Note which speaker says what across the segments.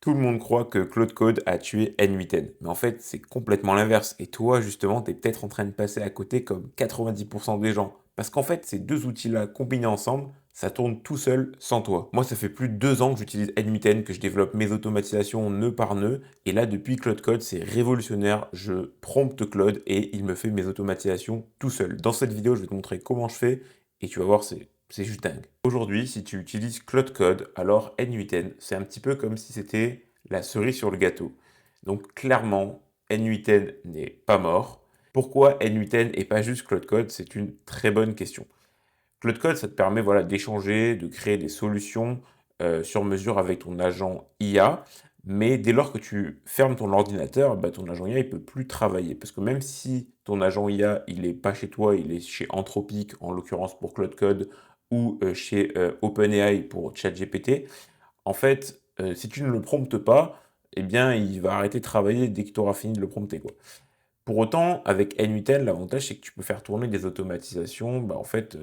Speaker 1: Tout le monde croit que Claude Code a tué N8N, mais en fait, c'est complètement l'inverse. Et toi, justement, tu es peut-être en train de passer à côté comme 90% des gens. Parce qu'en fait, ces deux outils-là combinés ensemble, ça tourne tout seul sans toi. Moi, ça fait plus de 2 ans que j'utilise N8N, que je développe mes automatisations nœud par nœud. Et là, depuis Claude Code, c'est révolutionnaire. Je prompte Claude et il me fait mes automatisations tout seul. Dans cette vidéo, je vais te montrer comment je fais et tu vas voir, c'est juste dingue. Aujourd'hui, si tu utilises Claude Code, alors N8N, c'est un petit peu comme si c'était la cerise sur le gâteau. Donc clairement, N8N n'est pas mort. Pourquoi N8N et pas juste Claude Code? C'est une très bonne question. Claude Code, ça te permet voilà, d'échanger, de créer des solutions sur mesure avec ton agent IA. Mais dès lors que tu fermes ton ordinateur, bah, ton agent IA il peut plus travailler. Parce que même si ton agent IA il est pas chez toi, il est chez Anthropic, en l'occurrence pour Claude Code, ou chez OpenAI pour ChatGPT, en fait, si tu ne le promptes pas, eh bien, il va arrêter de travailler dès que tu auras fini de le prompter, quoi. Pour autant, avec N8N, l'avantage, c'est que tu peux faire tourner des automatisations, bah, en fait,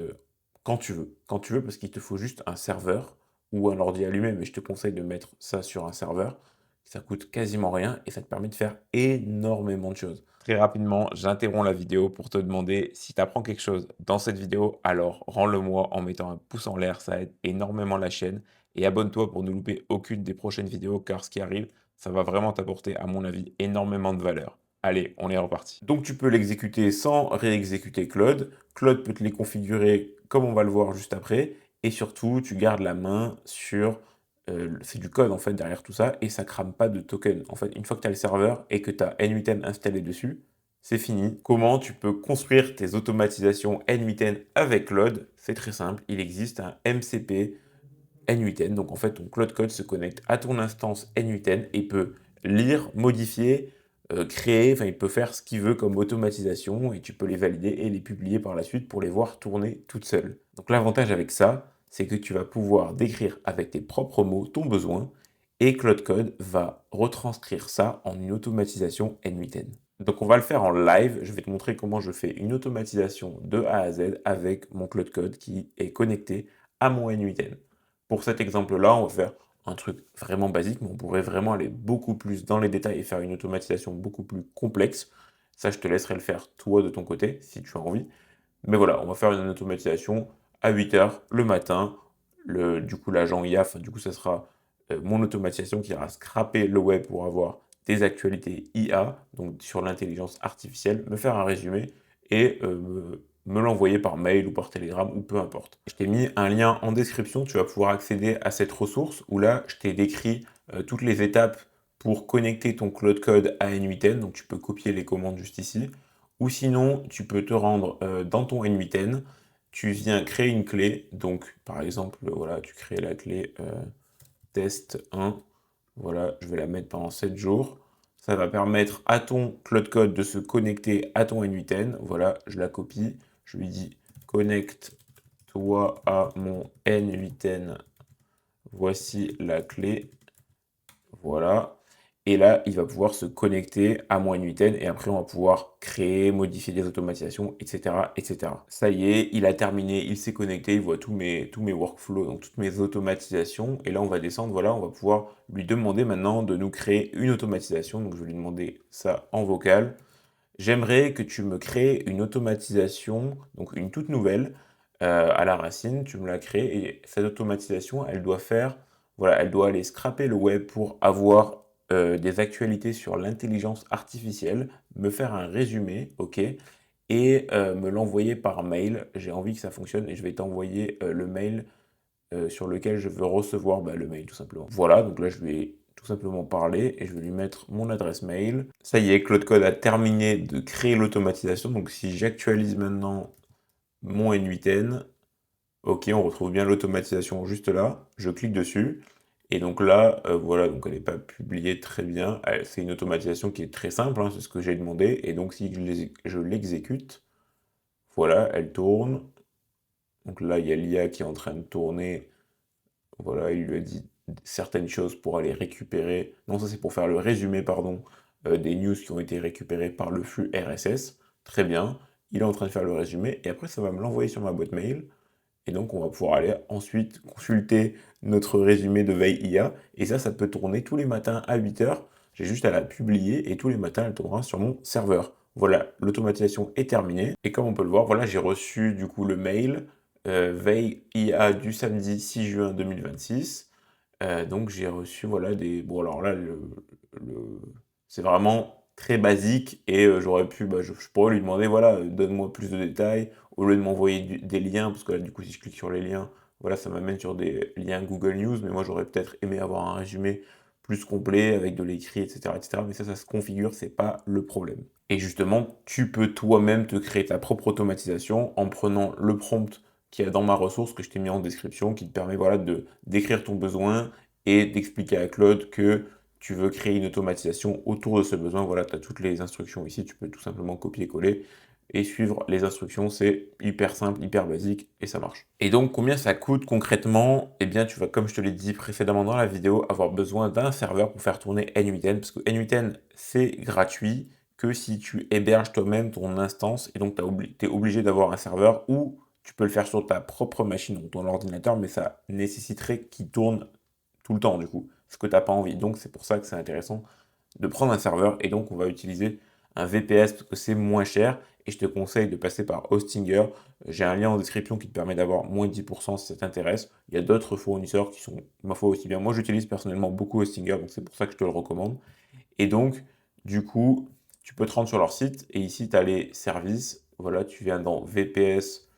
Speaker 1: quand tu veux. Quand tu veux, parce qu'il te faut juste un serveur ou un ordi allumé, mais je te conseille de mettre ça sur un serveur. Ça coûte quasiment rien et ça te permet de faire énormément de choses. Très rapidement, j'interromps la vidéo pour te demander si tu apprends quelque chose dans cette vidéo, alors rends-le moi en mettant un pouce en l'air, ça aide énormément la chaîne. Et abonne-toi pour ne louper aucune des prochaines vidéos, car ce qui arrive, ça va vraiment t'apporter, à mon avis, énormément de valeur. Allez, on est reparti. Donc tu peux l'exécuter sans réexécuter Claude. Claude peut te les configurer comme on va le voir juste après. Et surtout, tu gardes la main sur... c'est du code en fait derrière tout ça et ça crame pas de token. En fait, une fois que tu as le serveur et que tu as N8N installé dessus, c'est fini. Comment tu peux construire tes automatisations N8N avec Claude? C'est très simple, il existe un MCP N8N. Donc en fait, ton Claude Code se connecte à ton instance N8N et peut lire, modifier, créer, enfin il peut faire ce qu'il veut comme automatisation et tu peux les valider et les publier par la suite pour les voir tourner toutes seules. Donc l'avantage avec ça, c'est que tu vas pouvoir décrire avec tes propres mots ton besoin et Claude Code va retranscrire ça en une automatisation N8N. Donc on va le faire en live, je vais te montrer comment je fais une automatisation de A à Z avec mon Claude Code qui est connecté à mon N8N. Pour cet exemple-là, on va faire un truc vraiment basique, mais on pourrait vraiment aller beaucoup plus dans les détails et faire une automatisation beaucoup plus complexe. Ça, je te laisserai le faire toi de ton côté, si tu as envie. Mais voilà, on va faire une automatisation à 8 heures le matin. Du coup, l'agent IA, enfin, du coup, ça sera mon automatisation qui ira scraper le web pour avoir des actualités IA, donc sur l'intelligence artificielle, me faire un résumé et me l'envoyer par mail ou par Telegram ou peu importe. Je t'ai mis un lien en description, tu vas pouvoir accéder à cette ressource où là, je t'ai décrit toutes les étapes pour connecter ton Cloud Code à N8N, donc tu peux copier les commandes juste ici. Ou sinon, tu peux te rendre dans ton N8N, tu viens créer une clé, donc par exemple, voilà, tu crées la clé test 1, voilà, je vais la mettre pendant 7 jours. Ça va permettre à ton Cloud Code de se connecter à ton N8N, voilà, je la copie, je lui dis connecte-toi à mon N8N, voici la clé, voilà. Et là, il va pouvoir se connecter à mon N8N et après, on va pouvoir créer, modifier des automatisations, etc., etc. Ça y est, il a terminé, il s'est connecté, il voit tous mes workflows, donc toutes mes automatisations. Et là, on va descendre, voilà, on va pouvoir lui demander maintenant de nous créer une automatisation. Donc, je vais lui demander ça en vocal. J'aimerais que tu me crées une automatisation, donc une toute nouvelle, à la racine, tu me la crées, et cette automatisation, elle doit faire, voilà, elle doit aller scraper le web pour avoir des actualités sur l'intelligence artificielle, me faire un résumé, ok, et me l'envoyer par mail. J'ai envie que ça fonctionne et je vais t'envoyer le mail sur lequel je veux recevoir bah, le mail tout simplement. Voilà, donc là je vais tout simplement parler et je vais lui mettre mon adresse mail. Ça y est, Claude Code a terminé de créer l'automatisation. Donc si j'actualise maintenant mon N8N, ok, on retrouve bien l'automatisation juste là. Je clique dessus. Et donc là, voilà, donc elle n'est pas publiée très bien. C'est une automatisation qui est très simple, hein, c'est ce que j'ai demandé. Et donc si je l'exécute, voilà, elle tourne. Donc là, il y a l'IA qui est en train de tourner. Voilà, il lui a dit certaines choses pour aller récupérer. Non, ça c'est pour faire le résumé, pardon, des news qui ont été récupérées par le flux RSS. Très bien. Il est en train de faire le résumé et après ça va me l'envoyer sur ma boîte mail. Et donc, on va pouvoir aller ensuite consulter notre résumé de veille IA. Et ça peut tourner tous les matins à 8 heures. J'ai juste à la publier et tous les matins, elle tournera sur mon serveur. Voilà, l'automatisation est terminée. Et comme on peut le voir, voilà, j'ai reçu du coup le mail veille IA du samedi 6 juin 2026. Donc j'ai reçu, voilà, des... Bon, alors là, le- c'est vraiment très basique et j'aurais pu, je pourrais lui demander, voilà, donne-moi plus de détails, au lieu de m'envoyer des liens, parce que là, du coup, si je clique sur les liens, voilà, ça m'amène sur des liens Google News, mais moi, j'aurais peut-être aimé avoir un résumé plus complet, avec de l'écrit, etc., etc., mais ça se configure, c'est pas le problème. Et justement, tu peux toi-même te créer ta propre automatisation en prenant le prompt qu'il y a dans ma ressource que je t'ai mis en description, qui te permet, voilà, de d'écrire ton besoin et d'expliquer à Claude que tu veux créer une automatisation autour de ce besoin. Voilà, tu as toutes les instructions ici, tu peux tout simplement copier-coller et suivre les instructions. C'est hyper simple, hyper basique et ça marche. Et donc, combien ça coûte concrètement? Eh bien, tu vas, comme je te l'ai dit précédemment dans la vidéo, avoir besoin d'un serveur pour faire tourner N8N, parce que N8N, c'est gratuit que si tu héberges toi-même ton instance, et donc tu es obligé d'avoir un serveur, ou tu peux le faire sur ta propre machine, donc ton ordinateur, mais ça nécessiterait qu'il tourne tout le temps du coup, ce que tu n'as pas envie. Donc c'est pour ça que c'est intéressant de prendre un serveur et donc on va utiliser un VPS parce que c'est moins cher et je te conseille de passer par Hostinger. J'ai un lien en description qui te permet d'avoir moins 10% si ça t'intéresse. Il y a d'autres fournisseurs qui sont, ma foi, aussi bien. Moi j'utilise personnellement beaucoup Hostinger, donc c'est pour ça que je te le recommande. Et donc, du coup, tu peux te rendre sur leur site et ici tu as les services. Voilà, tu viens dans VPS.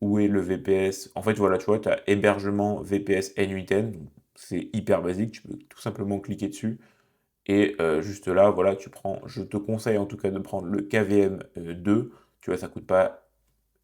Speaker 1: Où est le VPS? En fait, voilà, tu vois, tu as hébergement VPS N8N. C'est hyper basique, tu peux tout simplement cliquer dessus. Et juste là, voilà, tu prends, je te conseille en tout cas de prendre le KVM 2. Tu vois, ça coûte pas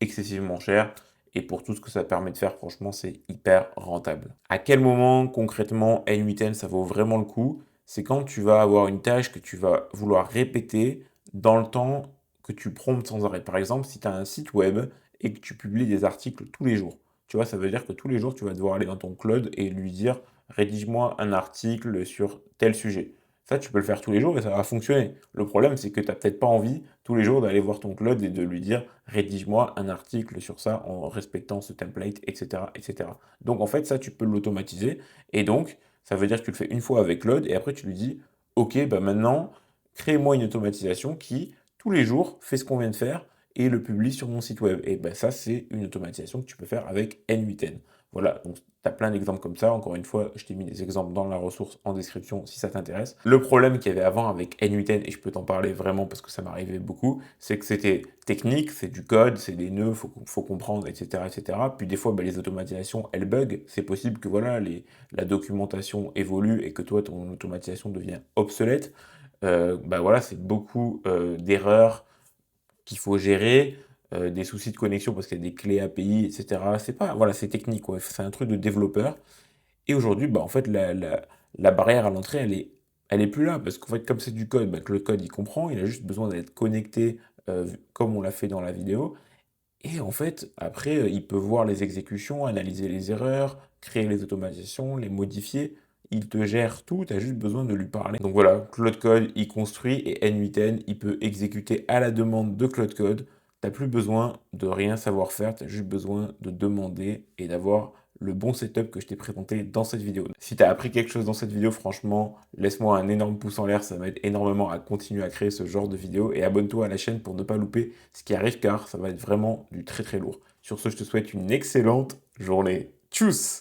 Speaker 1: excessivement cher. Et pour tout ce que ça permet de faire, franchement, c'est hyper rentable. À quel moment concrètement N8N ça vaut vraiment le coup? C'est quand tu vas avoir une tâche que tu vas vouloir répéter dans le temps que tu promptes sans arrêt. Par exemple, si tu as un site web et que tu publies des articles tous les jours, tu vois, ça veut dire que tous les jours, tu vas devoir aller dans ton cloud et lui dire rédige-moi un article sur tel sujet. Ça, tu peux le faire tous les jours et ça va fonctionner. Le problème, c'est que tu n'as peut-être pas envie tous les jours d'aller voir ton Claude et de lui dire rédige-moi un article sur ça en respectant ce template, etc., etc. Donc en fait, ça, tu peux l'automatiser. Et donc, ça veut dire que tu le fais une fois avec Claude et après tu lui dis ok, bah maintenant, crée-moi une automatisation qui, tous les jours, fait ce qu'on vient de faire et le publie sur mon site web. Et ben ça, c'est une automatisation que tu peux faire avec N8N. Voilà, donc tu as plein d'exemples comme ça. Encore une fois, je t'ai mis des exemples dans la ressource en description si ça t'intéresse. Le problème qu'il y avait avant avec N8N, et je peux t'en parler vraiment parce que ça m'arrivait beaucoup, c'est que c'était technique, c'est du code, c'est des nœuds, faut comprendre, etc., etc. Puis des fois, bah, les automatisations, elles bug. C'est possible que voilà, la documentation évolue et que toi, ton automatisation devient obsolète. Bah voilà, c'est beaucoup d'erreurs qu'il faut gérer, des soucis de connexion parce qu'il y a des clés API, et cetera. C'est pas, voilà, c'est technique, quoi. C'est un truc de développeur. Et aujourd'hui, bah, en fait, la barrière à l'entrée, elle est plus là. Parce qu'en fait, comme c'est du code, bah, que le code, il comprend, il a juste besoin d'être connecté, comme on l'a fait dans la vidéo. Et en fait, après, il peut voir les exécutions, analyser les erreurs, créer les automatisations, les modifier. Il te gère tout, tu as juste besoin de lui parler. Donc voilà, Claude Code, il construit et N8N, il peut exécuter à la demande de Claude Code. Tu plus besoin de rien savoir faire, tu as juste besoin de demander et d'avoir le bon setup que je t'ai présenté dans cette vidéo. Si tu as appris quelque chose dans cette vidéo, franchement, laisse-moi un énorme pouce en l'air, ça m'aide énormément à continuer à créer ce genre de vidéos et abonne-toi à la chaîne pour ne pas louper ce qui arrive car ça va être vraiment du très très lourd. Sur ce, je te souhaite une excellente journée. Tchuss!